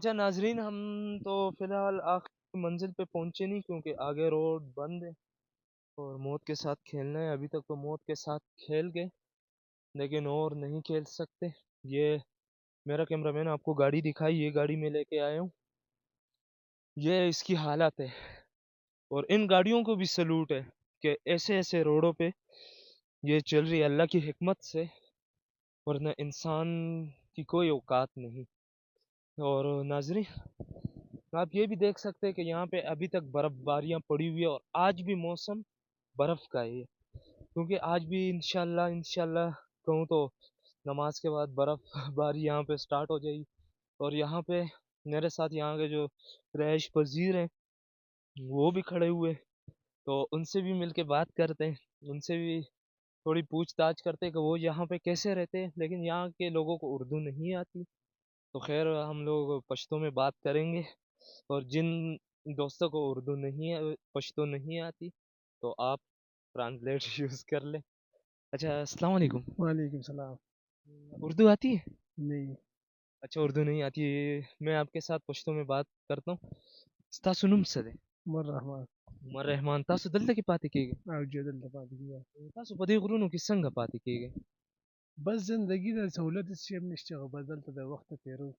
اچھا ناظرین، ہم تو فی الحال آخر منزل پہ پہنچے نہیں کیونکہ آگے روڈ بند ہے اور موت کے ساتھ کھیلنا ہے. ابھی تک تو موت کے ساتھ کھیل گئے لیکن اور نہیں کھیل سکتے. یہ میرا کیمرہ مین آپ کو گاڑی دکھائی، یہ گاڑی میں لے کے آیا ہوں، یہ اس کی حالت ہے. اور ان گاڑیوں کو بھی سلوٹ ہے کہ ایسے ایسے روڈوں پہ یہ چل رہی ہے اللہ کی حکمت سے، ورنہ انسان کی کوئی اوقات نہیں. اور ناظرین آپ یہ بھی دیکھ سکتے ہیں کہ یہاں پہ ابھی تک برف باریاں پڑی ہوئی ہے اور آج بھی موسم برف کا ہے، کیونکہ آج بھی انشاءاللہ کہوں تو نماز کے بعد برف باری یہاں پہ سٹارٹ ہو جائے گی. اور یہاں پہ میرے ساتھ یہاں کے جو رہائش پذیر ہیں وہ بھی کھڑے ہوئے، تو ان سے بھی مل کے بات کرتے ہیں، ان سے بھی تھوڑی پوچھ تاچھ کرتے ہیں کہ وہ یہاں پہ کیسے رہتے ہیں. لیکن یہاں کے لوگوں کو اردو نہیں آتی، تو خیر ہم لوگ پشتو میں بات کریں گے. اور جن دوستوں کو اردو نہیں پشتو نہیں آتی تو آپ ٹرانسلیٹ یوز کر لیں. اچھا السلام علیکم. وعلیکم السلام. اردو آتی ہے؟ نہیں. اچھا اردو نہیں آتی. میں آپ کے ساتھ پشتو میں بات کرتا ہوں. تاسو نوم څه دی؟ عمر رحمان. عمر رحمان. تاسو دلته کې پاتې کیږئ؟ او چې دلته پاتې کیږم. تاسو په دې غرونو کې څنګه پاتې کیږئ؟ بس زندگی د سہولت شی هم نشته، او بس دلته د وخت تیرو.